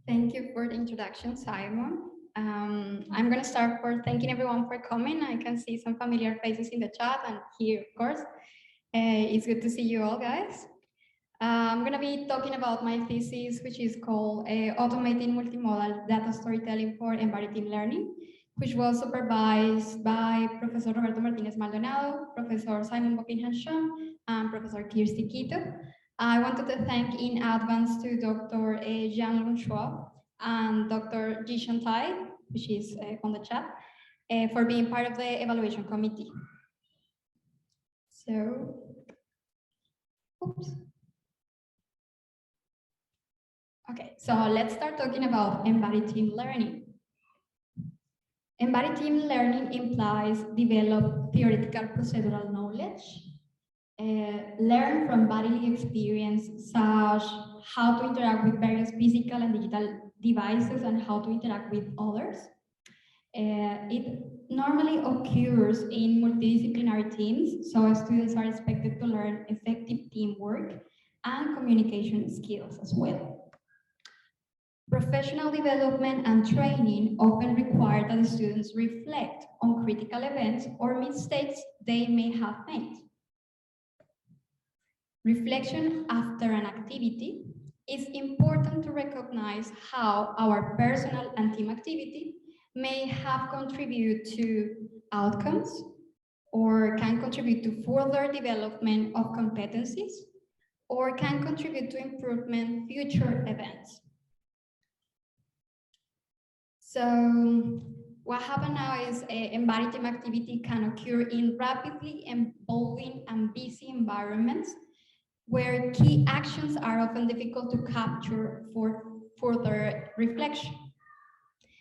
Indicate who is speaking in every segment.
Speaker 1: Thank you for the introduction, Simon. I'm going to start for thanking everyone for coming. I can see some familiar faces in the chat and here, of course. It's good to see you all, guys. I'm going to be talking about my thesis, which is called Automating Multimodal Data Storytelling for Embodied Learning, which was supervised by Professor Roberto Martinez Maldonado, Professor Simon Buckingham, and Professor Kirsty Quito. I wanted to thank in advance to Dr. Jean Lunchua and Dr. Jishan Tai, which is on the chat, for being part of the evaluation committee. So, oops. Okay, so let's start talking about embodied team learning. Embodied team learning implies develop theoretical procedural knowledge, learn from bodily experience, such how to interact with various physical and digital devices and how to interact with others. It normally occurs in multidisciplinary teams, so students are expected to learn effective teamwork and communication skills as well. Professional development and training often require that the students reflect on critical events or mistakes they may have made. Reflection after an activity is important to recognize how our personal and team activity may have contributed to outcomes or can contribute to further development of competencies or can contribute to improvement future events. So what happens now is embodied team activity can occur in rapidly evolving and busy environments where key actions are often difficult to capture for further reflection.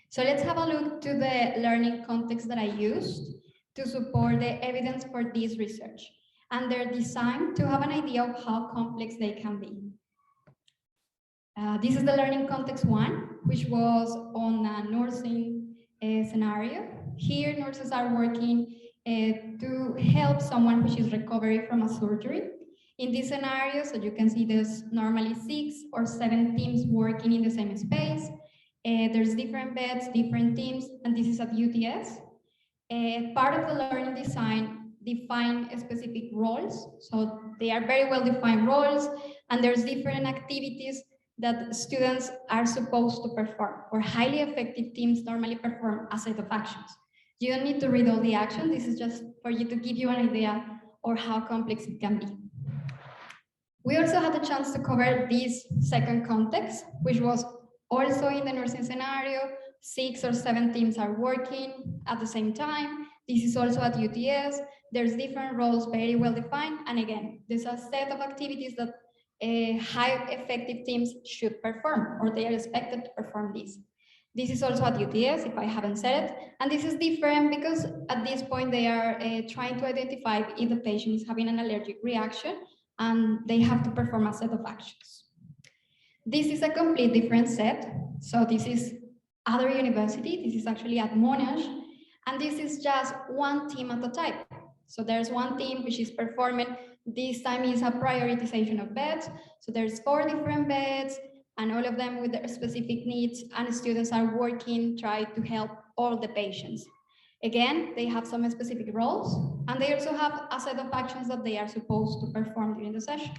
Speaker 1: So let's have a look to the learning context that I used to support the evidence for this research. And they're designed to have an idea of how complex they can be. This is the learning context one, which was on a nursing scenario. Here, nurses are working to help someone which is recovering from a surgery. In this scenario, so you can see there's normally 6 or 7 teams working in the same space. There's different beds, different teams, and this is at UTS. Part of the learning design define specific roles. So they are very well defined roles, and there's different activities that students are supposed to perform, or highly effective teams normally perform a set of actions. You don't need to read all the actions. This is just for you to give you an idea of how complex it can be. We also had the chance to cover this second context, which was also in the nursing scenario. 6 or 7 teams are working at the same time. This is also at UTS. There's different roles, very well defined. And again, there's a set of activities that high effective teams should perform, or they are expected to perform this. This is also at UTS, if I haven't said it. And this is different because at this point they are trying to identify if the patient is having an allergic reaction, and they have to perform a set of actions. This is a complete different set. So this is other university. This is actually at Monash, and this is just one team at a time. So there's one team which is performing. This time is a prioritization of beds. So there's 4 different beds, and all of them with their specific needs, and students are working, trying to help all the patients. Again, they have some specific roles, and they also have a set of actions that they are supposed to perform during the session.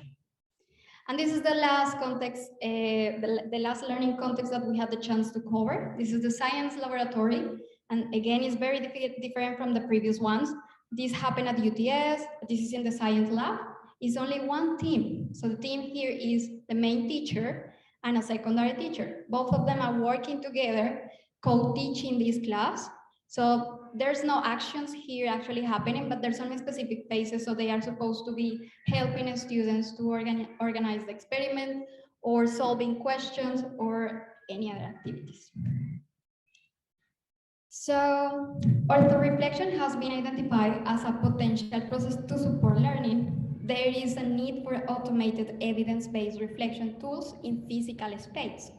Speaker 1: And this is the last context, the last learning context that we had the chance to cover. This is the science laboratory, and again, it's very different from the previous ones. This happened at UTS, this is in the science lab. It's only one team. So the team here is the main teacher and a secondary teacher. Both of them are working together, co-teaching this class. So there's no actions here actually happening, but there's only specific phases. So they are supposed to be helping students to organize the experiment or solving questions or any other activities. So orthoreflection has been identified as a potential process to support learning. There is a need for automated evidence-based reflection tools in physical space.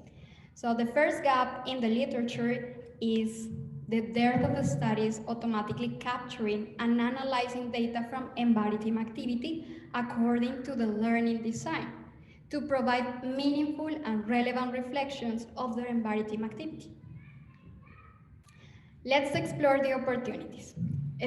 Speaker 1: So the first gap in the literature is the dearth of studies automatically capturing and analyzing data from embodied team activity according to the learning design. to provide meaningful and relevant reflections of their embodied team activity. Let's explore the opportunities.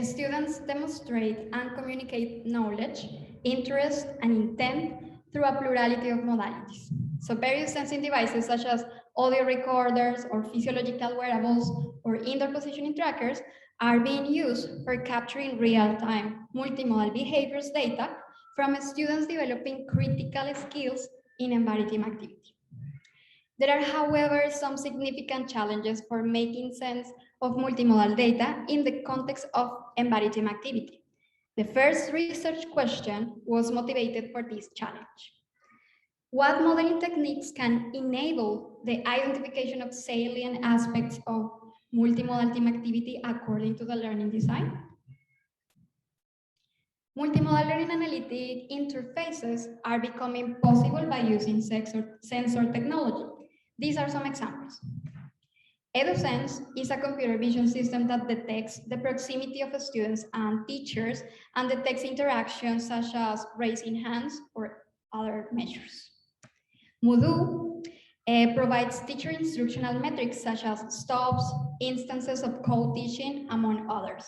Speaker 1: Students demonstrate and communicate knowledge, interest, and intent through a plurality of modalities. So various sensing devices such as audio recorders or physiological wearables or indoor positioning trackers are being used for capturing real-time multimodal behaviors data from students developing critical skills in embodied team activity. There are, however, some significant challenges for making sense of multimodal data in the context of embodied team activity. The first research question was motivated for this challenge. What modeling techniques can enable the identification of salient aspects of multimodal team activity according to the learning design? Multimodal learning analytic interfaces are becoming possible by using sensor technology. These are some examples. EduSense is a computer vision system that detects the proximity of students and teachers and detects interactions such as raising hands or other measures. Moodoo provides teacher instructional metrics such as stops, instances of co-teaching, among others.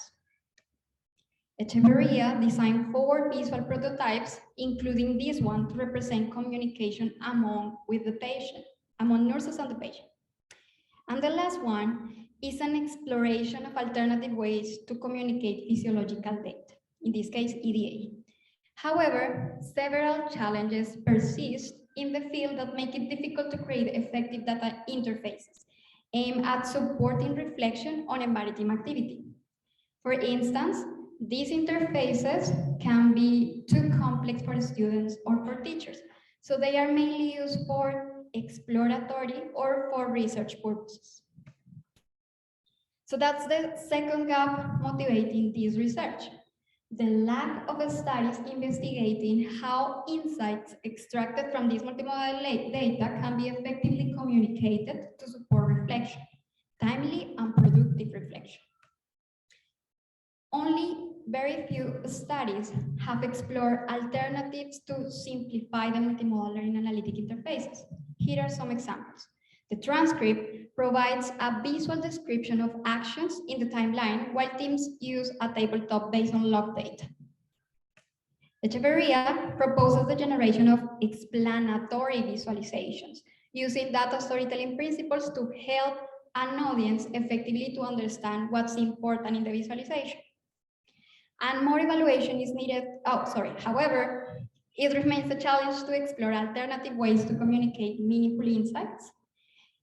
Speaker 1: Echeverria designed 4 visual prototypes, including this one to represent communication among nurses and the patient. And the last one is an exploration of alternative ways to communicate physiological data, in this case, EDA. However, several challenges persist in the field that make it difficult to create effective data interfaces aimed at supporting reflection on embodied team activity. For instance, these interfaces can be too complex for students or for teachers, so they are mainly used for exploratory or for research purposes. So that's the second gap motivating this research. The lack of studies investigating how insights extracted from this multimodal data can be effectively communicated to support reflection, timely and productive reflection. Only very few studies have explored alternatives to simplify the multimodal learning analytic interfaces. Here are some examples. The transcript provides a visual description of actions in the timeline, while teams use a tabletop based on log data. Echeverria proposes the generation of explanatory visualizations, using data storytelling principles to help an audience effectively to understand what's important in the visualization. And more evaluation is needed. However, it remains a challenge to explore alternative ways to communicate meaningful insights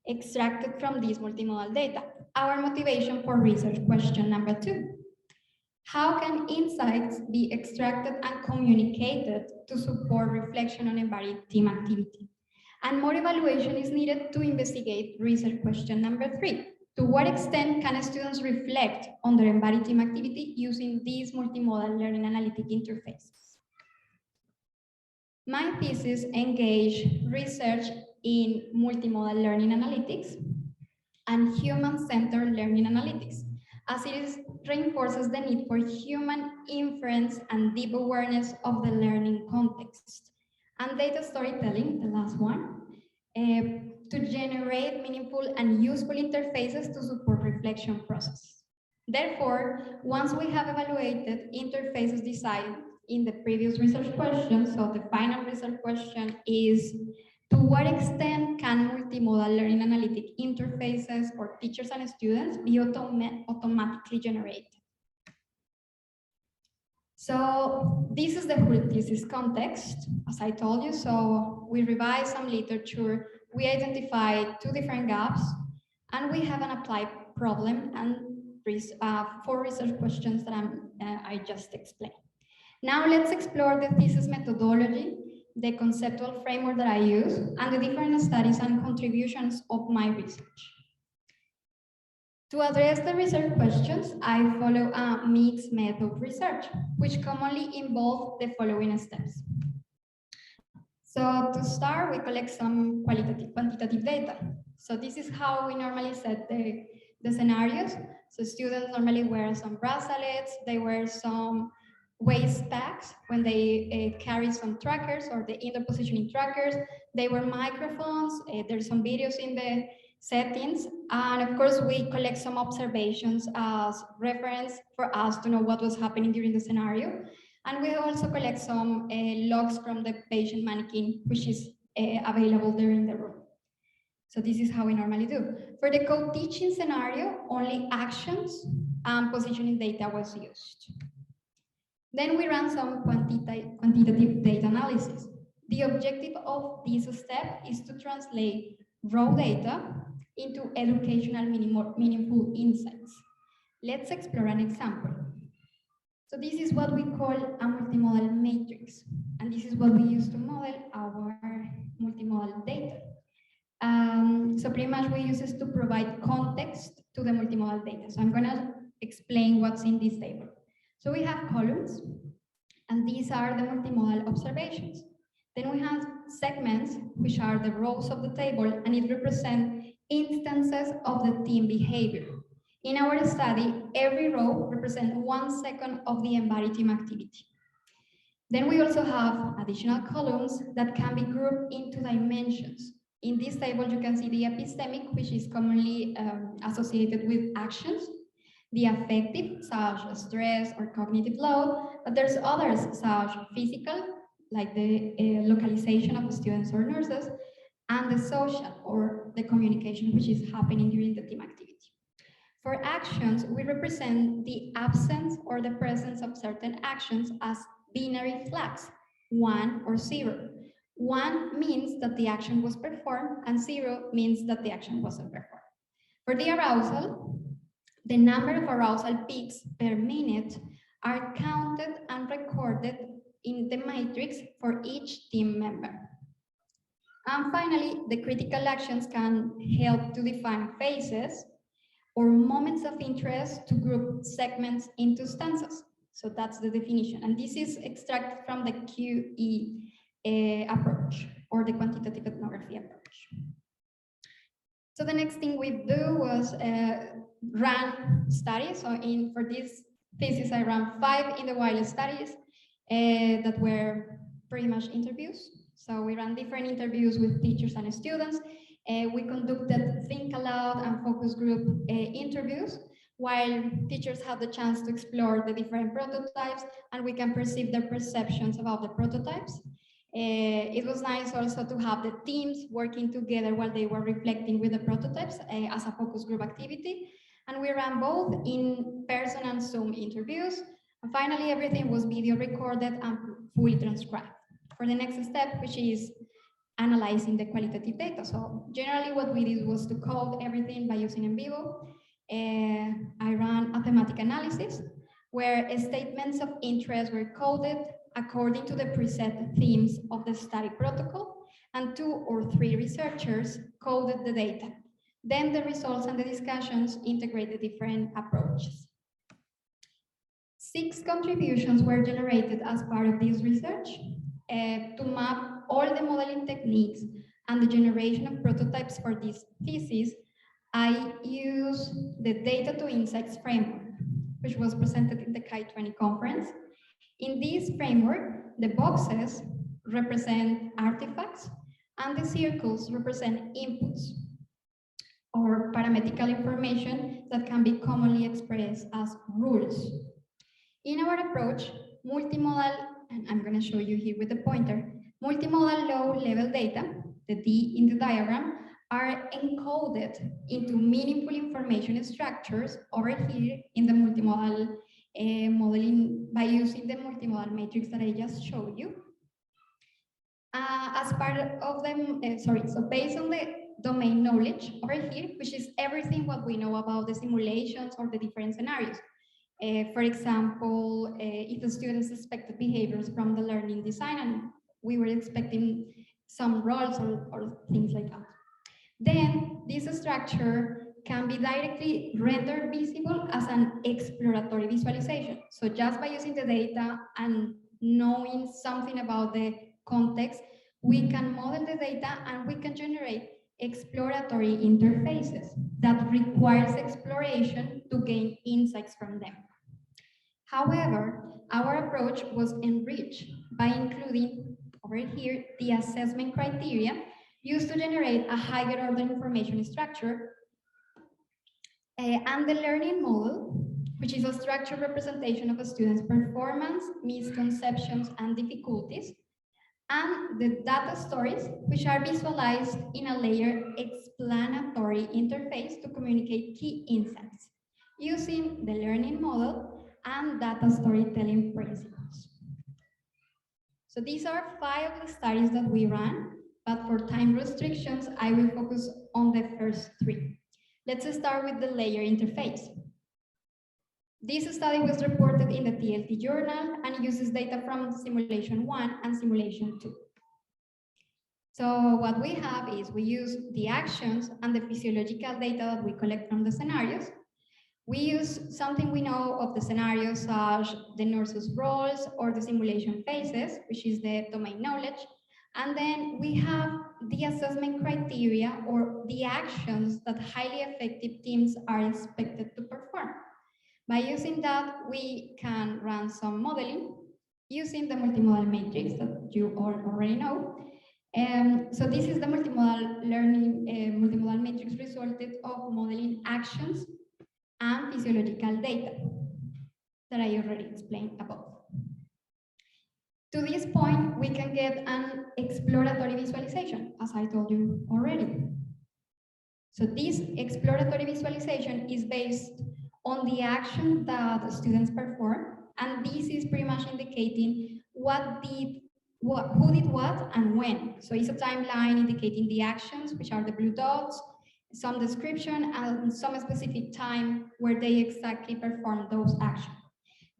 Speaker 1: extracted from this multimodal data. Our motivation for research question number 2. How can insights be extracted and communicated to support reflection on embodied team activity? And more evaluation is needed to investigate research question number 3. To what extent can students reflect on their embodied team activity using these multimodal learning analytic interfaces? My thesis engaged research in multimodal learning analytics and human-centered learning analytics, as it reinforces the need for human inference and deep awareness of the learning context. And data storytelling, the last one, to generate meaningful and useful interfaces to support reflection process. Therefore, once we have evaluated interfaces designed in the previous research question, so the final research question is, to what extent can multimodal learning analytic interfaces for teachers and students be automatically generated? So this is the whole thesis context, as I told you. So we revised some literature, we identified 2 different gaps, and we have an applied problem and 4 research questions that I just explained. Now let's explore the thesis methodology, the conceptual framework that I use, and the different studies and contributions of my research. To address the research questions, I follow a mixed method research, which commonly involves the following steps. So to start, we collect some quantitative data. So this is how we normally set the scenarios. So students normally wear some bracelets, they wear some waste bags when they carry some trackers or the indoor positioning trackers. They were microphones. There's some videos in the settings. And of course, we collect some observations as reference for us to know what was happening during the scenario. And we also collect some logs from the patient mannequin, which is available there in the room. So this is how we normally do. For the co-teaching scenario, only actions and positioning data was used. Then we ran some quantitative data analysis. The objective of this step is to translate raw data into educational meaningful insights. Let's explore an example. So this is what we call a multimodal matrix, and this is what we use to model our multimodal data. So pretty much we use this to provide context to the multimodal data. So I'm gonna explain what's in this table. So we have columns, and these are the multimodal observations. Then we have segments, which are the rows of the table, and it represents instances of the team behavior. In our study, every row represents 1 second of the embodied team activity. Then we also have additional columns that can be grouped into dimensions. In this table, you can see the epistemic, which is commonly associated with actions, the affective, such as stress or cognitive load, but there's others, such as physical, like the localization of students or nurses, and the social, or the communication, which is happening during the team activity. For actions, we represent the absence or the presence of certain actions as binary flags, 1 or 0. 1 means that the action was performed, and 0 means that the action wasn't performed. For the arousal, the number of arousal peaks per minute are counted and recorded in the matrix for each team member. And finally, the critical actions can help to define phases or moments of interest to group segments into stanzas. So that's the definition. And this is extracted from the QE approach, or the quantitative ethnography approach. So the next thing we do was run studies. So for this thesis, I ran 5 in the wild studies that were pretty much interviews. So we ran different interviews with teachers and students. We conducted think aloud and focus group interviews, while teachers have the chance to explore the different prototypes, and we can perceive their perceptions about the prototypes. It was nice also to have the teams working together while they were reflecting with the prototypes as a focus group activity. And we ran both in person and Zoom interviews. And finally, everything was video recorded and fully transcribed. For the next step, which is analyzing the qualitative data. So generally what we did was to code everything by using NVivo. I ran a thematic analysis where statements of interest were coded according to the preset themes of the study protocol, and 2 or 3 researchers coded the data. Then the results and the discussions integrate the different approaches. 6 contributions were generated as part of this research to map all the modeling techniques and the generation of prototypes for this thesis. I use the Data to Insights framework, which was presented in the KI20 conference. In this framework, the boxes represent artifacts and the circles represent inputs or parametrical information that can be commonly expressed as rules. In our approach, multimodal, and I'm going to show you here with the pointer, multimodal low-level data, the D in the diagram, are encoded into meaningful information structures over here in the multimodal modeling by using the multimodal matrix that I just showed you. As part of them, so based on the domain knowledge over here, which is everything what we know about the simulations or the different scenarios. For example, if the students expected behaviors from the learning design and we were expecting some roles or things like that. Then this structure can be directly rendered visible as an exploratory visualization. So just by using the data and knowing something about the context, we can model the data and we can generate exploratory interfaces that requires exploration to gain insights from them. However, our approach was enriched by including, over here, the assessment criteria used to generate a higher order information structure and the learning model, which is a structured representation of a student's performance, misconceptions, and difficulties, and the data stories, which are visualized in a layered explanatory interface to communicate key insights using the learning model and data storytelling principles. So these are 5 of the studies that we ran, but for time restrictions, I will focus on the first 3. Let's start with the layer interface. This study was reported in the TLT journal and uses data from simulation 1 and simulation 2. So what we have is we use the actions and the physiological data that we collect from the scenarios. We use something we know of the scenarios, such the nurse's roles or the simulation phases, which is the domain knowledge. And then we have the assessment criteria or the actions that highly effective teams are expected to perform. By using that, we can run some modeling using the multimodal matrix that you all already know. So this is the multimodal learning, multimodal matrix resulted of modeling actions and physiological data that I already explained above. To this point, we can get an exploratory visualization, as I told you already. So this exploratory visualization is based on the action that the students perform, and this is pretty much indicating who did what and when. So it's a timeline indicating the actions, which are the blue dots, some description, and some specific time where they exactly perform those actions.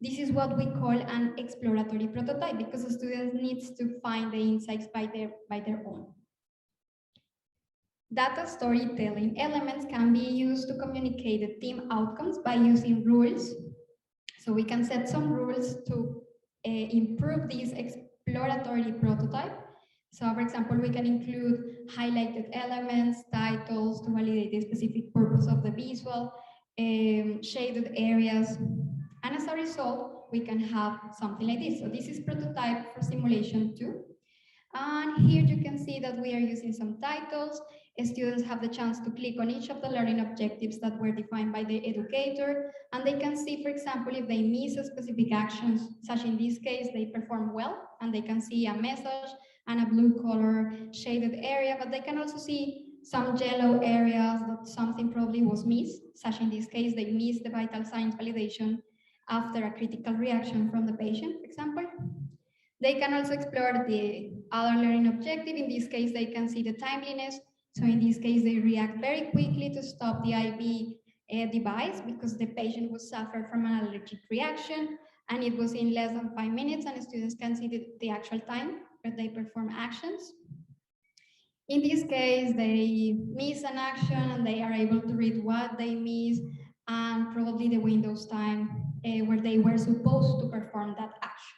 Speaker 1: This is what we call an exploratory prototype, because the student needs to find the insights by their own. Data storytelling elements can be used to communicate the team outcomes by using rules. So we can set some rules to improve this exploratory prototype. So for example, we can include highlighted elements, titles to validate the specific purpose of the visual, shaded areas, and as a result, we can have something like this. So this is prototype for simulation 2. And here you can see that we are using some titles. Students have the chance to click on each of the learning objectives that were defined by the educator, and they can see, for example, if they miss a specific actions, such in this case, they perform well, and they can see a message and a blue color shaded area, but they can also see some yellow areas that something probably was missed, such in this case, they missed the vital signs validation after a critical reaction from the patient, for example. They can also explore the other learning objective. In this case, they can see the timeliness. So in this case, they react very quickly to stop the IV device because the patient was suffered from an allergic reaction, and it was in less than 5 minutes, and students can see the actual time where they perform actions. In this case, they miss an action and they are able to read what they missed and probably the Windows time where they were supposed to perform that action.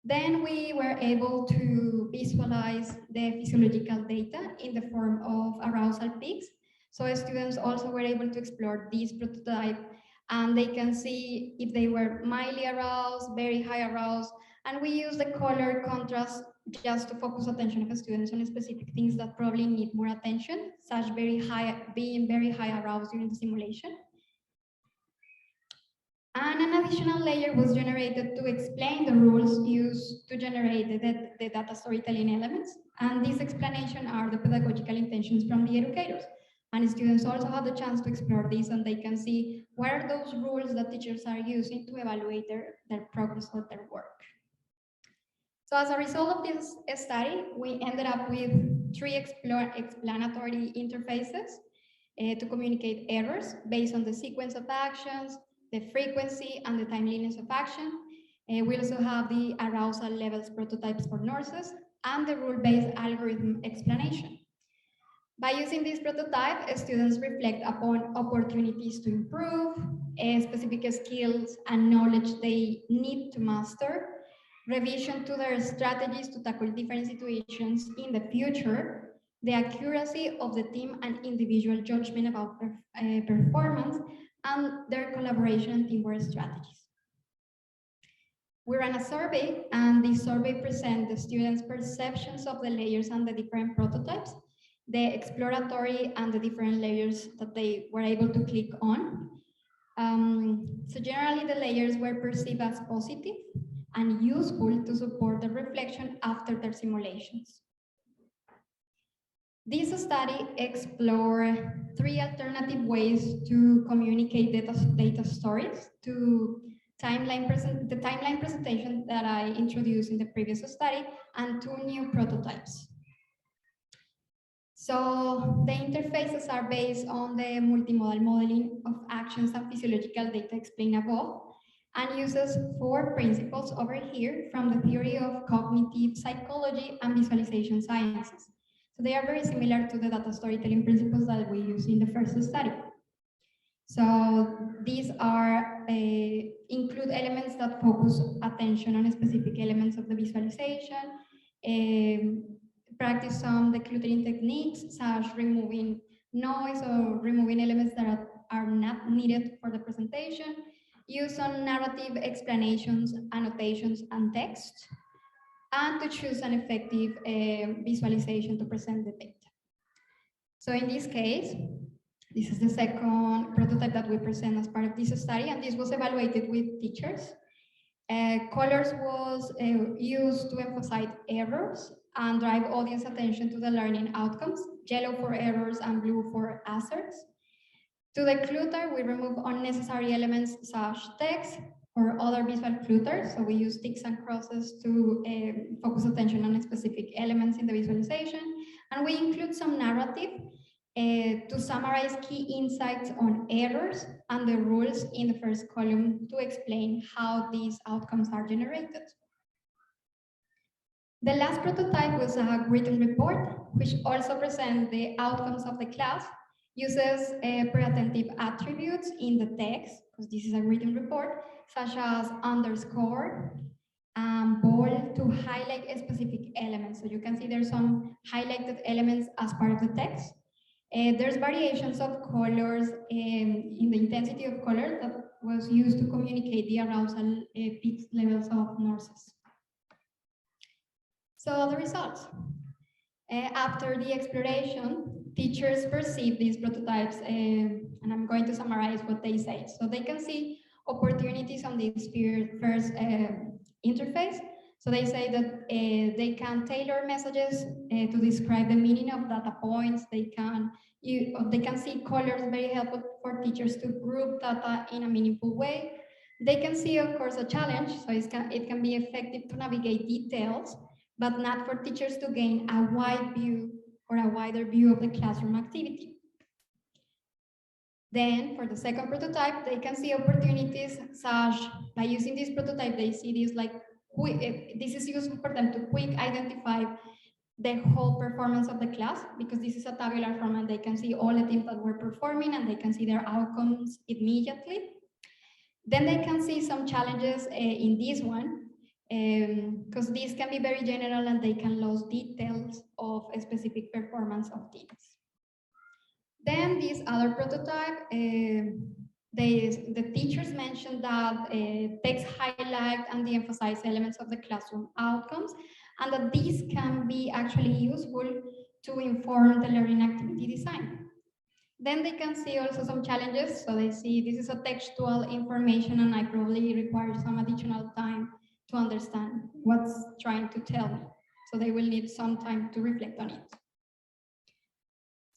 Speaker 1: Then we were able to visualize the physiological data in the form of arousal peaks. So students also were able to explore this prototype, and they can see if they were mildly aroused, very high aroused, and we use the color contrast just to focus attention of the students on specific things that probably need more attention, such being very high aroused during the simulation. And an additional layer was generated to explain the rules used to generate the data storytelling elements. And these explanations are the pedagogical intentions from the educators. And students also have the chance to explore this, and they can see what are those rules that teachers are using to evaluate their progress or their work. So as a result of this study, we ended up with 3 explanatory interfaces to communicate errors based on the sequence of actions, the frequency and the timeliness of action. We also have the arousal levels prototypes for nurses and the rule-based algorithm explanation. By using this prototype, students reflect upon opportunities to improve, specific skills and knowledge they need to master, revision to their strategies to tackle different situations in the future, the accuracy of the team and individual judgment about performance, and their collaboration and teamwork strategies. We ran a survey, and this survey presents the students' perceptions of the layers and the different prototypes, the exploratory and the different layers that they were able to click on. So generally the layers were perceived as positive and useful to support the reflection after their simulations. This study explored 3 alternative ways to communicate data stories to the timeline presentation that I introduced in the previous study, and 2 new prototypes. So the interfaces are based on the multimodal modeling of actions and physiological data explained above, and uses 4 principles over here from the theory of cognitive psychology and visualization sciences. So they are very similar to the data storytelling principles that we use in the first study. So these are include elements that focus attention on specific elements of the visualization, practice some decluttering techniques, such as removing noise or removing elements that are not needed for the presentation, use some narrative explanations, annotations, and text, and to choose an effective visualization to present the data. So in this case, this is the second prototype that we present as part of this study, and this was evaluated with teachers. Colors was used to emphasize errors and drive audience attention to the learning outcomes, yellow for errors and blue for asserts. To declutter, we remove unnecessary elements such as text or other visual clutter. So we use ticks and crosses to focus attention on specific elements in the visualization. And we include some narrative to summarize key insights on errors and the rules in the first column to explain how these outcomes are generated. The last prototype was a written report, which also presents the outcomes of the class, uses pre-attentive attributes in the text, because this is a written report, such as underscore and bold to highlight specific elements. So you can see there's some highlighted elements as part of the text. There's variations of colors in the intensity of color that was used to communicate the arousal peak levels of nurses. So the results. After the exploration, teachers perceive these prototypes, and I'm going to summarize what they say. So they can see opportunities on this first interface. So they say that they can tailor messages to describe the meaning of data points. They can see colors, very helpful for teachers to group data in a meaningful way. They can see, of course, a challenge. So it can be effective to navigate details, but not for teachers to gain a wide view or a wider view of the classroom activity. Then for the second prototype, they can see opportunities such, by using this prototype, they see this like, this is useful for them to quick identify the whole performance of the class, because this is a tabular format. They can see all the teams that were performing and they can see their outcomes immediately. Then they can see some challenges in this one, because these can be very general and they can lose details of a specific performance of teams. Then this other prototype, the teachers mentioned that text highlight and de-emphasize elements of the classroom outcomes, and that these can be actually useful to inform the learning activity design. Then they can see also some challenges. So they see this is a textual information and I probably require some additional time to understand what's trying to tell me. So they will need some time to reflect on it.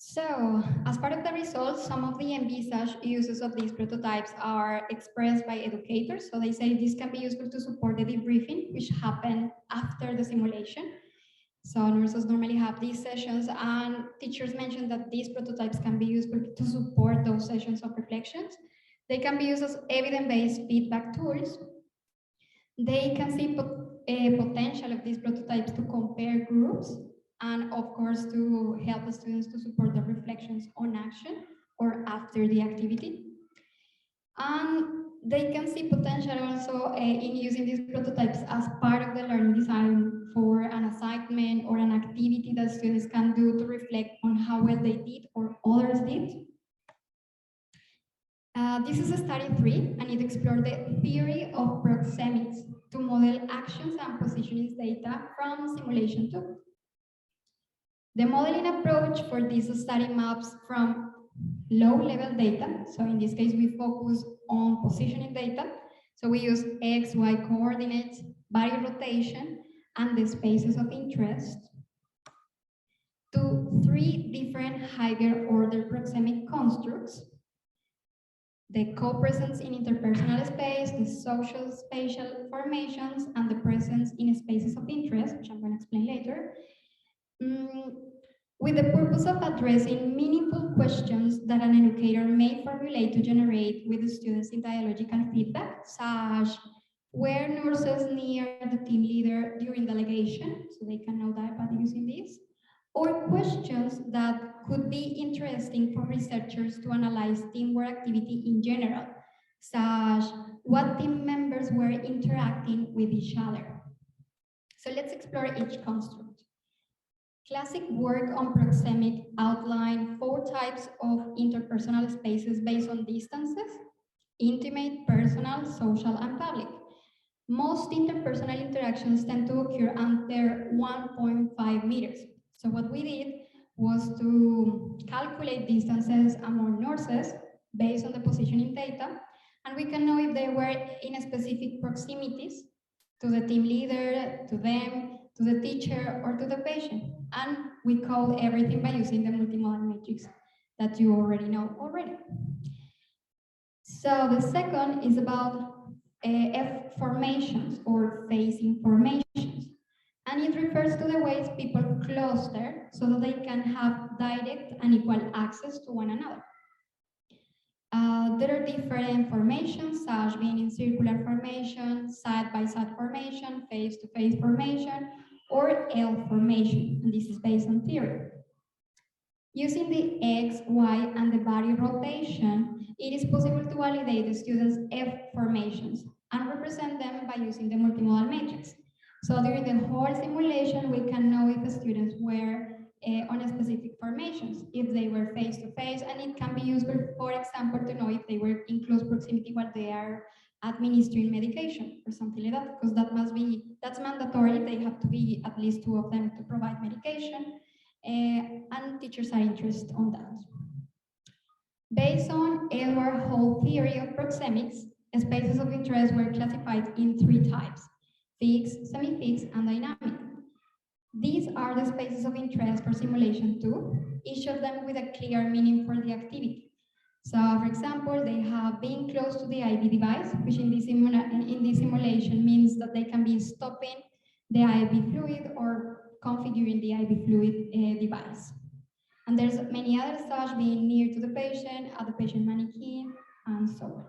Speaker 1: So, as part of the results, some of the envisaged uses of these prototypes are expressed by educators. So they say this can be useful to support the debriefing, which happen after the simulation. So nurses normally have these sessions, and teachers mentioned that these prototypes can be useful to support those sessions of reflections. They can be used as evidence-based feedback tools. They can see potential of these prototypes to compare groups, and of course to help the students to support the reflections on action or after the activity. And they can see potential also in using these prototypes as part of the learning design for an assignment or an activity that students can do to reflect on how well they did or others did. This is a study 3, and it explored the theory of proxemics to model actions and positioning data from simulation 2. The modeling approach for this study maps from low-level data. So in this case, we focus on positioning data. So we use X, Y coordinates, body rotation, and the spaces of interest to 3 different higher order proxemic constructs: the co-presence in interpersonal space, the social spatial formations, and the presence in spaces of interest, which I'm going to explain later, with the purpose of addressing meaningful questions that an educator may formulate to generate with the students in dialogical feedback, such were nurses near the team leader during delegation, so they can know that by using this, or questions that could be interesting for researchers to analyze teamwork activity in general, such what team members were interacting with each other. So let's explore each construct. Classic work on proxemic outlined 4 types of interpersonal spaces based on distances: intimate, personal, social, and public. Most interpersonal interactions tend to occur under 1.5 meters. So what we did was to calculate distances among nurses based on the positioning data, and we can know if they were in specific proximities to the team leader, to them, to the teacher, or to the patient. And we code everything by using the multimodal matrix that you already know already. So the second is about F formations or facing formations. And it refers to the ways people cluster so that they can have direct and equal access to one another. There are different formations, such being in circular formation, side-by-side formation, face-to-face formation, or L formation, and this is based on theory. Using the X, Y, and the body rotation, it is possible to validate the students' F formations and represent them by using the multimodal matrix. So during the whole simulation, we can know if the students were on a specific formations, if they were face-to-face, and it can be useful, for example, to know if they were in close proximity while they are administering medication or something like that, because that's mandatory. They have to be at least 2 of them to provide medication, and teachers are interested on that. Based on Edward Hall theory of proxemics, spaces of interest were classified in 3 types: fixed, semi-fixed, and dynamic. These are the spaces of interest for simulation 2, each of them with a clear meaning for the activity. So, for example, they have been close to the IV device, which in this simulation means that they can be stopping the IV fluid or configuring the IV fluid device. And there's many others, such being near to the patient, at the patient mannequin, and so on.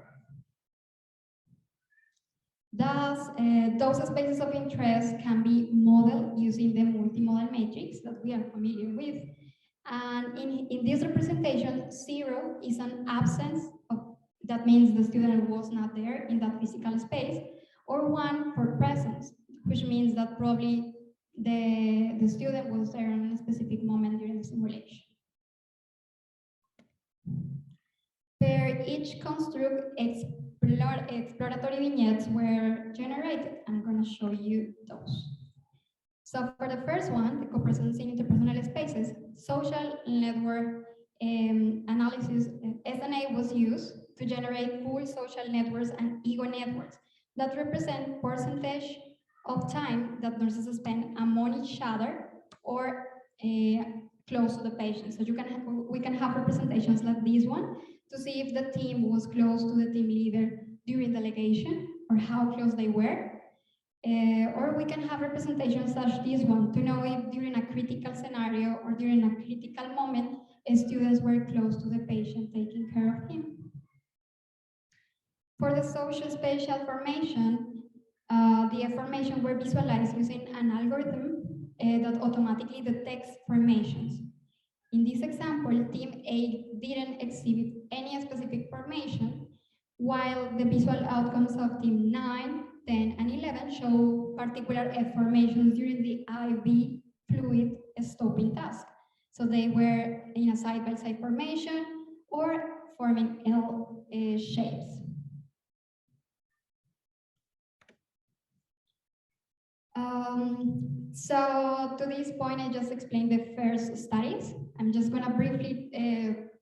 Speaker 1: Thus, those spaces of interest can be modeled using the multimodal matrix that we are familiar with. And in this representation, 0 is an absence of, that means the student was not there in that physical space, or 1 for presence, which means that probably the student was there in a specific moment during the simulation. Per each construct, exploratory vignettes were generated. I'm going to show you those. So for the first one, the co-presence in interpersonal spaces, social network analysis, SNA, was used to generate full social networks and ego networks that represent percentage of time that nurses spend among each other or close to the patient. So we can have representations like this one to see if the team was close to the team leader during delegation or how close they were. Or we can have representations such this one to know if during a critical scenario or during a critical moment, students were close to the patient taking care of him. For the social spatial formation, the formation were visualized using an algorithm that automatically detects formations. In this example, team A didn't exhibit any specific formation, while the visual outcomes of team 9, 10, and 11 show particular F formations during the IV fluid stopping task. So they were in a side-by-side formation or forming L shapes. So to this point, I just explained the first studies. I'm just going to briefly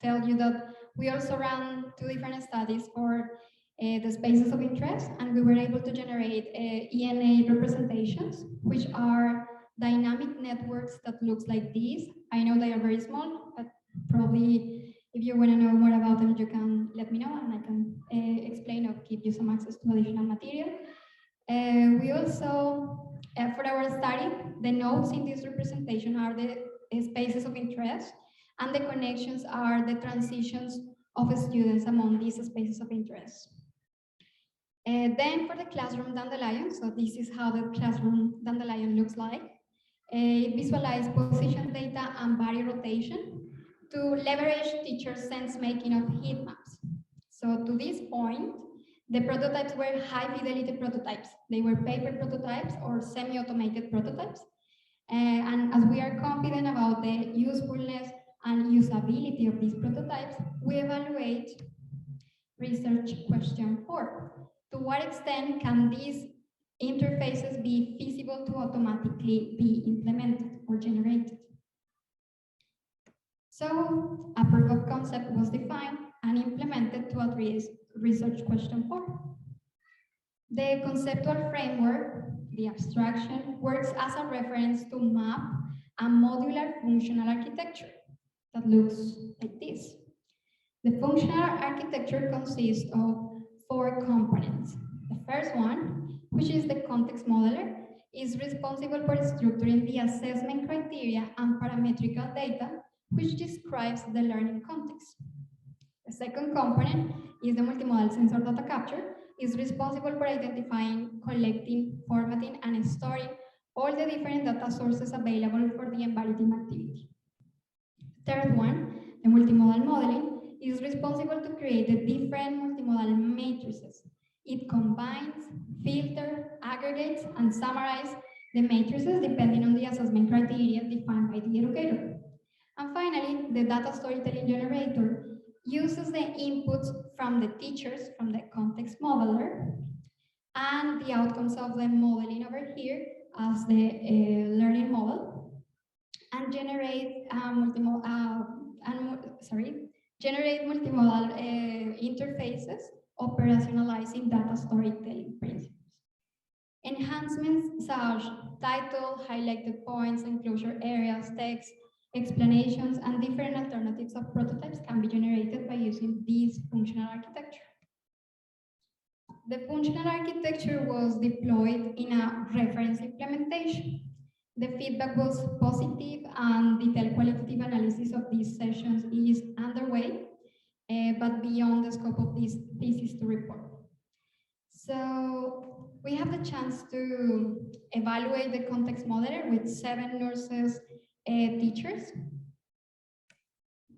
Speaker 1: tell you that we also ran 2 different studies for the spaces of interest, and we were able to generate ENA representations, which are dynamic networks that looks like these. I know they are very small, but probably if you want to know more about them, you can let me know and I can explain or give you some access to additional material. We also, for our study, the nodes in this representation are the spaces of interest, and the connections are the transitions of students among these spaces of interest. Then for the classroom dandelion, so this is how the classroom dandelion looks like. Visualize position data and body rotation to leverage teachers' sense-making of heat maps. So to this point, the prototypes were high-fidelity prototypes. They were paper prototypes or semi-automated prototypes. And as we are confident about the usefulness and usability of these prototypes, we evaluate research question 4. To what extent can these interfaces be feasible to automatically be implemented or generated? So a proof of concept was defined and implemented to address research question 4. The conceptual framework, the abstraction, works as a reference to map a modular functional architecture that looks like this. The functional architecture consists of 4 components. The first one, which is the context modeler, is responsible for structuring the assessment criteria and parametrical data, which describes the learning context. The second component is the multimodal sensor data capture, is responsible for identifying, collecting, formatting, and storing all the different data sources available for the embedding activity. Third one, the multimodal modeling, is responsible to create the different multimodal matrices. It combines, filters, aggregates, and summarizes the matrices depending on the assessment criteria defined by the educator. And finally, the data storytelling generator uses the inputs from the teachers, from the context modeler, and the outcomes of the modeling over here as the learning model, and generate multimodal interfaces operationalizing data storytelling principles. Enhancements such as title, highlighted points, enclosure areas, text, explanations, and different alternatives of prototypes can be generated by using this functional architecture. The functional architecture was deployed in a reference implementation. The feedback was positive, and detailed qualitative analysis of these sessions is underway, but beyond the scope of this thesis to report. So we have the chance to evaluate the context modeler with 7 nurses teachers.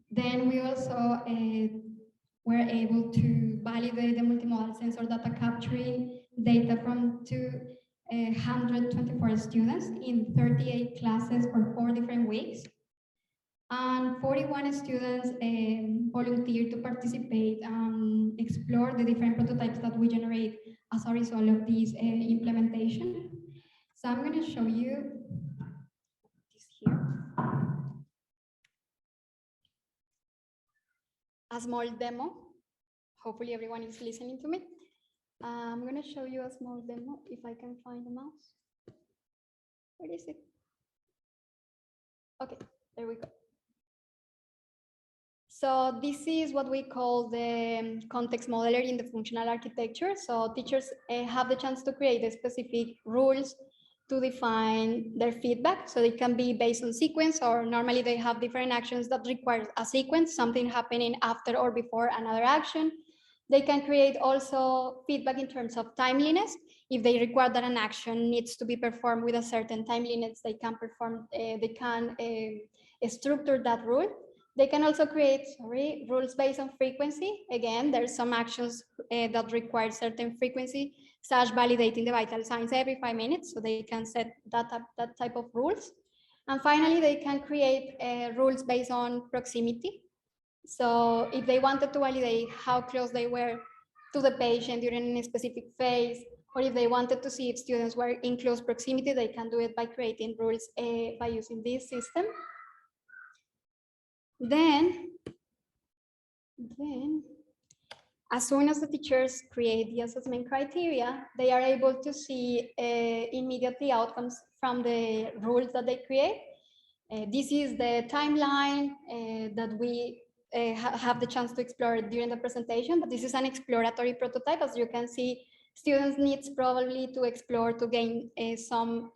Speaker 1: Then we also were able to validate the multimodal sensor data capturing data from 224 students in 38 classes for 4 different weeks. And 41 students volunteered to participate and explore the different prototypes that we generate as a result of this implementation. So I'm going to show you this here. A small demo. Hopefully everyone is listening to me. I'm going to show you a small demo if I can find the mouse. Where is it? Okay, there we go. So this is what we call the context modeler in the functional architecture. So teachers have the chance to create the specific rules to define their feedback. So it can be based on sequence, or normally they have different actions that require a sequence, something happening after or before another action. They can create also feedback in terms of timeliness. If they require that an action needs to be performed with a certain timeliness, they can structure that rule. They can also create rules based on frequency. Again, there's some actions that require certain frequency, such validating the vital signs every 5 minutes. So they can set that type of rules. And finally, they can create rules based on proximity. So if they wanted to validate how close they were to the patient during a specific phase, or if they wanted to see if students were in close proximity, they can do it by creating rules by using this system. Then, as soon as the teachers create the assessment criteria, they are able to see immediately outcomes from the rules that they create. This is the timeline that we have the chance to explore during the presentation, but this is an exploratory prototype. As you can see, students need probably to explore to gain some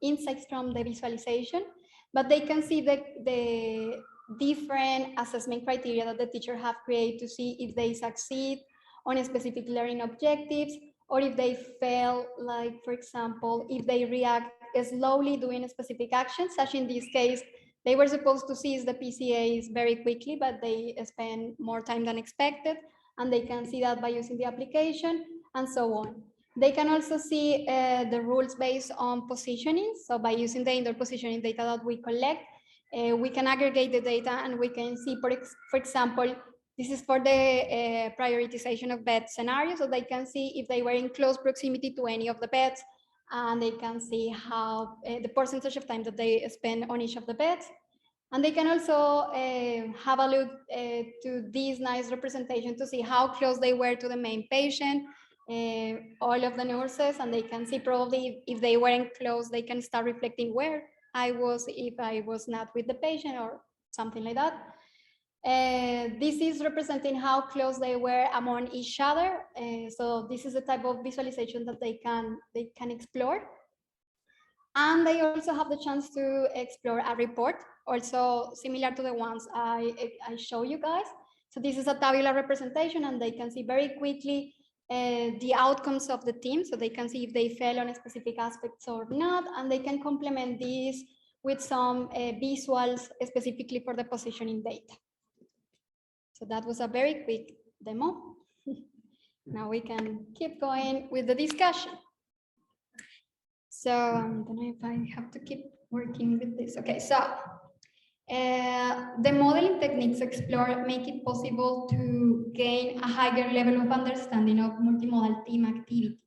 Speaker 1: insights from the visualization, but they can see the different assessment criteria that the teacher have created to see if they succeed on a specific learning objectives, or if they fail, like for example, if they react slowly doing a specific action, such in this case, they were supposed to seize the PCAs very quickly, but they spend more time than expected, and they can see that by using the application, and so on. They can also see the rules based on positioning. So by using the indoor positioning data that we collect, we can aggregate the data and we can see, for example, this is for the prioritization of bed scenarios, so they can see if they were in close proximity to any of the beds, and they can see how the percentage of time that they spend on each of the beds. And they can also have a look to this nice representation to see how close they were to the main patient, all of the nurses, and they can see probably if they weren't close, they can start reflecting where I was if I was not with the patient or something like that. This is representing how close they were among each other. So this is the type of visualization that they can explore. And they also have the chance to explore a report, also similar to the ones I show you guys. So this is a tabular representation, and they can see very quickly the outcomes of the team. So they can see if they fail on specific aspects or not, and they can complement this with some visuals specifically for the positioning data. So that was a very quick demo. Now we can keep going with the discussion. So I don't know if I have to keep working with this. Okay, so the modeling techniques explored make it possible to gain a higher level of understanding of multimodal team activity.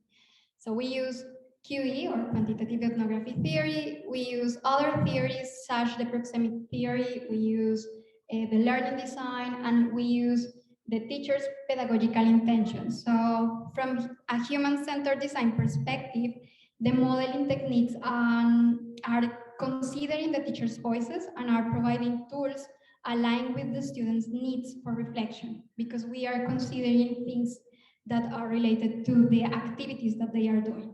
Speaker 1: So we use QE, or quantitative ethnography theory. We use other theories such as the proxemic theory. We use the learning design, and we use the teacher's pedagogical intentions. So from a human-centered design perspective, the modeling techniques are considering the teacher's voices and are providing tools aligned with the students' needs for reflection, because we are considering things that are related to the activities that they are doing.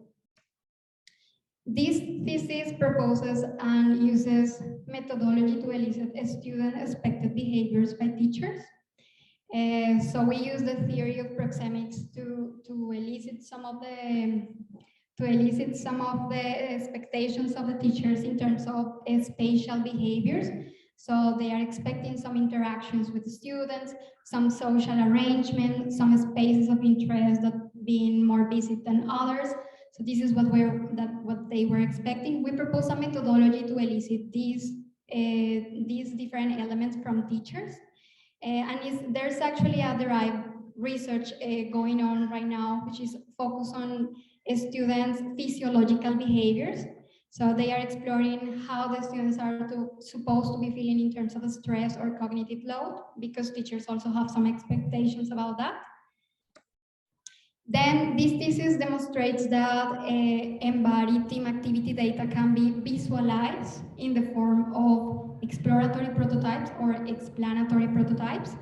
Speaker 1: This thesis proposes and uses methodology to elicit student expected behaviors by teachers. So we use the theory of proxemics to elicit some of the expectations of the teachers in terms of spatial behaviors. So they are expecting some interactions with the students, some social arrangement, some spaces of interest that being more busy than others. So this is what they were expecting. We propose a methodology to elicit these different elements from teachers. And there's actually a derived research going on right now, which is focused on students' physiological behaviors. So they are exploring how the students are supposed to be feeling in terms of stress or cognitive load, because teachers also have some expectations about that. Then this thesis demonstrates that embodied team activity data can be visualized in the form of exploratory prototypes or explanatory prototypes,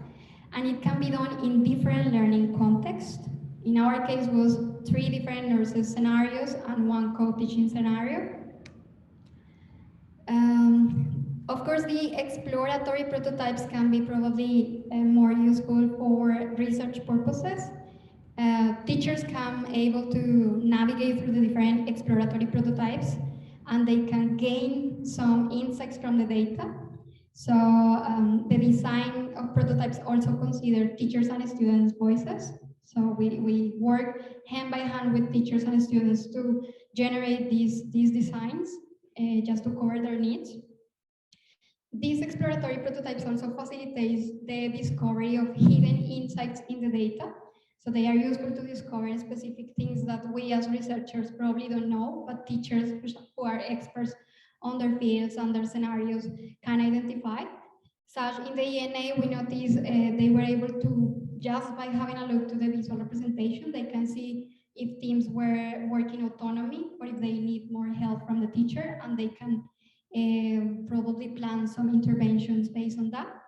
Speaker 1: and it can be done in different learning contexts. In our case, it was 3 different nurses scenarios and 1 co-teaching scenario. Of course, the exploratory prototypes can be probably more useful for research purposes. Teachers can able to navigate through the different exploratory prototypes, and they can gain some insights from the data. So the design of prototypes also consider teachers and students' voices. So we work hand by hand with teachers and students to generate these designs just to cover their needs. These exploratory prototypes also facilitate the discovery of hidden insights in the data. So they are useful to discover specific things that we as researchers probably don't know, but teachers who are experts on their fields and their scenarios can identify. Such in the ENA, we noticed they were able to, just by having a look to the visual representation, they can see if teams were working autonomy or if they need more help from the teacher, and they can probably plan some interventions based on that.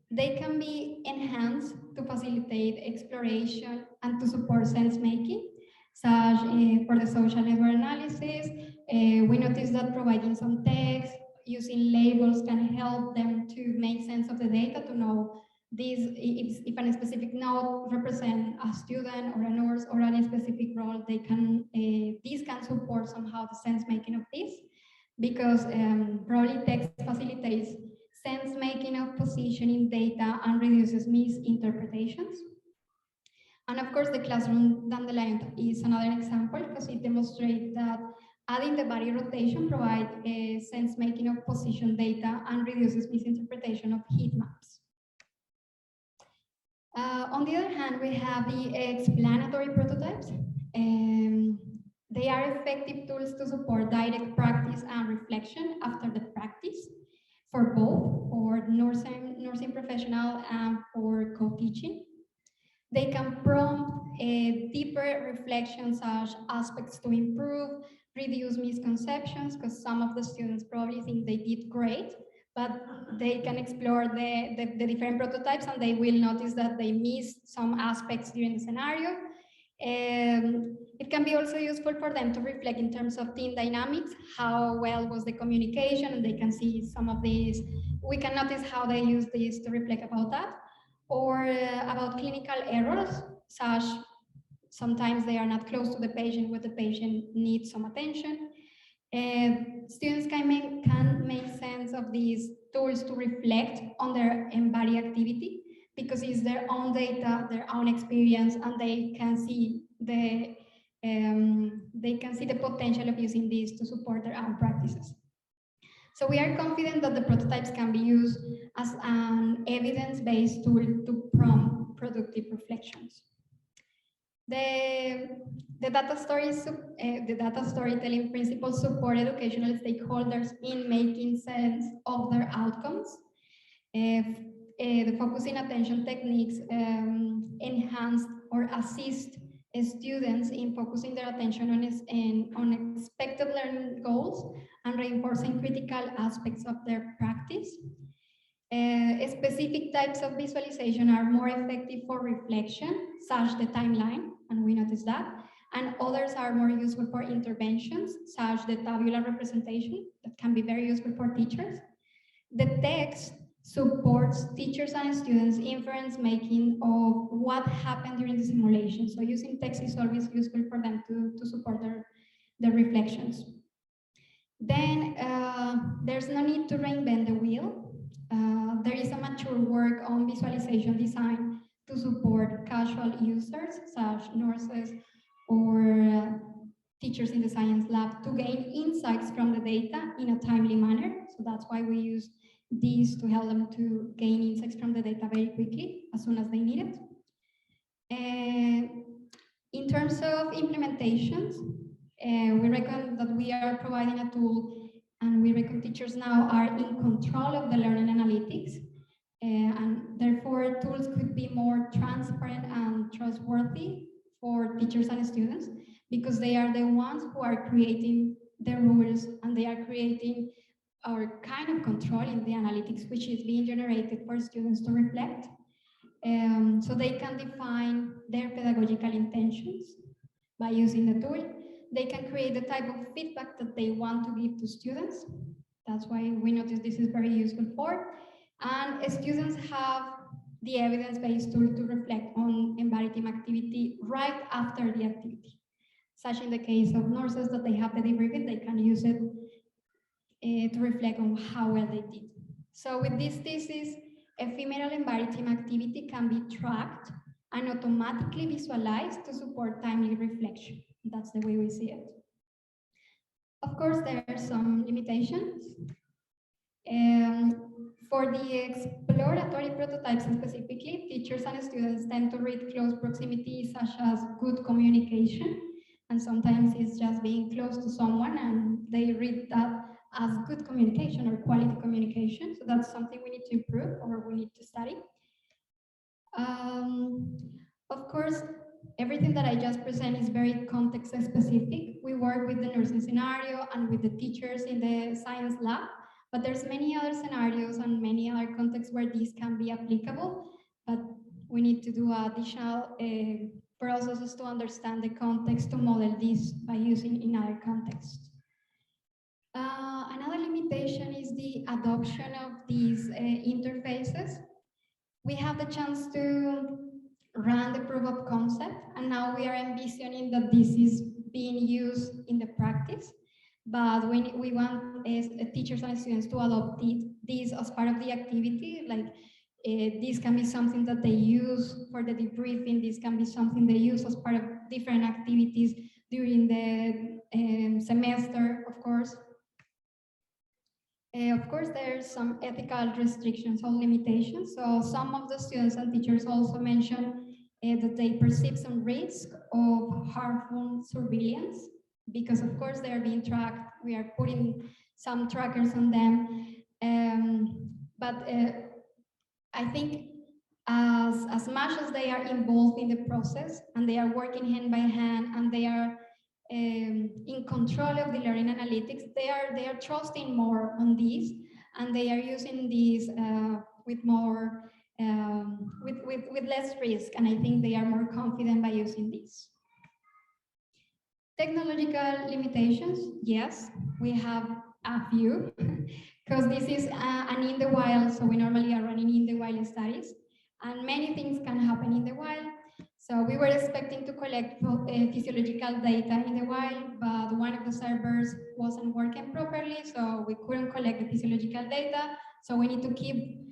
Speaker 1: They can be enhanced to facilitate exploration and to support sense making, such for the social network analysis. We noticed that providing some text, using labels can help them to make sense of the data, to know this, if a specific node represents a student or a nurse or a specific role, they can, these can support somehow the sense making of this, because probably text facilitates sense making of positioning data and reduces misinterpretations. And of course, the classroom dandelion is another example, because it demonstrates that adding the body rotation provides a sense making of position data and reduces misinterpretation of heat maps. On the other hand, we have the explanatory prototypes. They are effective tools to support direct practice and reflection after the practice, for both, for nursing professional and for co-teaching. They can prompt deeper reflections such aspects to improve, reduce misconceptions, because some of the students probably think they did great, but they can explore the different prototypes and they will notice that they missed some aspects during the scenario. It can be also useful for them to reflect in terms of team dynamics, how well was the communication, and they can see some of these. We can notice how they use these to reflect about that, or about clinical errors, such sometimes they are not close to the patient when the patient needs some attention. Students can make sense of these tools to reflect on their embodied activity, because it's their own data, their own experience, and they can see the potential of using these to support their own practices. So we are confident that the prototypes can be used as an evidence-based tool to prompt productive reflections. The data storytelling principles support educational stakeholders in making sense of their outcomes. The focusing attention techniques enhance or assist students in focusing their attention on expected learning goals and reinforcing critical aspects of their practice. Specific types of visualization are more effective for reflection, such the timeline, and we notice that, and others are more useful for interventions, such the tabular representation, that can be very useful for teachers. The text supports teachers and students inference making of what happened during the simulation. So using text is always useful for them to support their reflections. Then there's no need to reinvent the wheel. There is a mature work on visualization design to support casual users, such nurses or teachers in the science lab, to gain insights from the data in a timely manner. So that's why we use these to help them to gain insights from the data very quickly, as soon as they need it. In terms of implementations, we reckon that we are providing a tool, and we reckon teachers now are in control of the learning analytics, and therefore tools could be more transparent and trustworthy for teachers and students, because they are the ones who are creating the rules, and they are creating or kind of controlling the analytics which is being generated for students to reflect. So they can define their pedagogical intentions by using the tool. They can create the type of feedback that they want to give to students. That's why we notice this is very useful for. And students have the evidence-based tool to reflect on embodied team activity right after the activity. Such in the case of nurses, that they have the debriefing, they can use it to reflect on how well they did. So with this thesis, ephemeral embodied team activity can be tracked and automatically visualized to support timely reflection. That's the way we see it. Of course, there are some limitations. For the exploratory prototypes specifically, teachers and students tend to read close proximity such as good communication, and sometimes it's just being close to someone and they read that as good communication or quality communication. So that's something we need to improve or we need to study. Of course, everything that I just presented is very context specific. We work with the nursing scenario and with the teachers in the science lab, but there's many other scenarios and many other contexts where these can be applicable, but we need to do additional processes to understand the context to model this by using in other contexts. Another limitation is the adoption of these interfaces. We have the chance to run the proof of concept, and now we are envisioning that this is being used in the practice. But we want teachers and students to adopt this as part of the activity. Like this can be something that they use for the debriefing. This can be something they use as part of different activities during the semester, of course. Of course, there's some ethical restrictions or limitations. So some of the students and teachers also mention that they perceive some risk of harmful surveillance because, of course, they are being tracked. We are putting some trackers on them. But I think as much as they are involved in the process and they are working hand by hand and they are in control of the learning analytics, they are trusting more on these, and they are using these with more with less risk, and I think they are more confident by using these. Technological limitations, yes, we have a few, because this is an in the wild, so we normally are running in the wild studies, and many things can happen in the wild. So we were expecting to collect physiological data in the wild, but one of the servers wasn't working properly, so we couldn't collect the physiological data. So we need to keep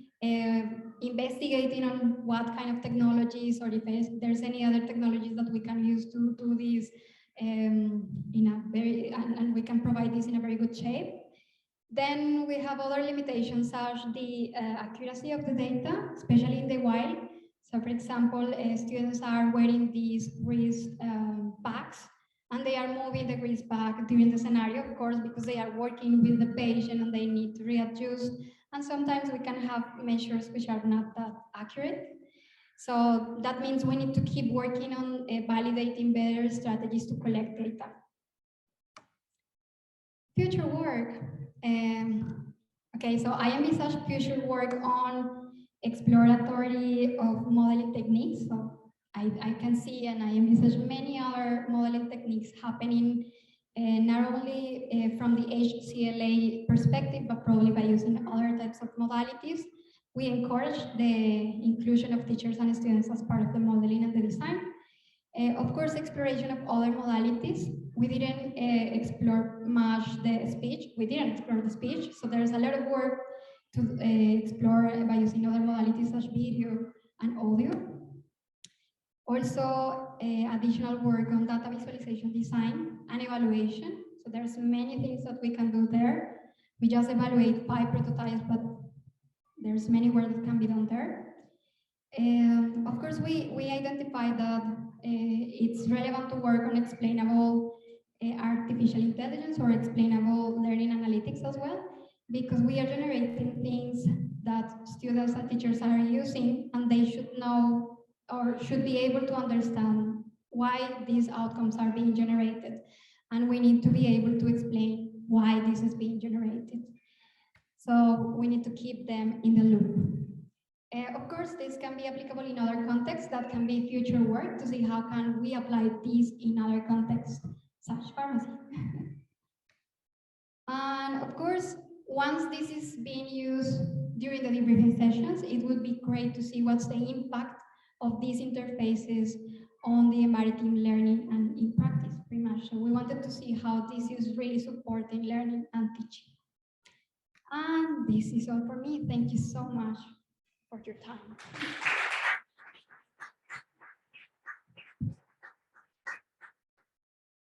Speaker 1: investigating on what kind of technologies or if there's any other technologies that we can use to do this in a very, and we can provide this in a very good shape. Then we have other limitations such as the accuracy of the data, especially in the wild. So for example, students are wearing these wrist bags and they are moving the wrist bag during the scenario, of course, because they are working with the patient and they need to readjust. And sometimes we can have measures which are not that accurate. So that means we need to keep working on validating better strategies to collect data. Future work. Okay, so I envisage future work on exploratory of modeling techniques. So I can see and I envisage many other modeling techniques happening not only from the HCLA perspective, but probably by using other types of modalities. We encourage the inclusion of teachers and students as part of the modeling and the design. Of course, exploration of other modalities. We didn't explore much the speech. We didn't explore the speech, so there's a lot of work to explore by using other modalities such video and audio. Also, additional work on data visualization design and evaluation. So there's many things that we can do there. We just evaluate 5 prototypes, but there's many work that can be done there. Of course, we identified that it's relevant to work on explainable artificial intelligence or explainable learning analytics as well, because we are generating things that students and teachers are using, and they should know or should be able to understand why these outcomes are being generated. And we need to be able to explain why this is being generated. So we need to keep them in the loop. Of course, this can be applicable in other contexts. That can be future work to see how can we apply these in other contexts, such pharmacy. And of course, once this is being used during the debriefing sessions, it would be great to see what's the impact of these interfaces on the maritime learning and in practice, pretty much. So we wanted to see how this is really supporting learning and teaching. And this is all for me. Thank you so much for your time.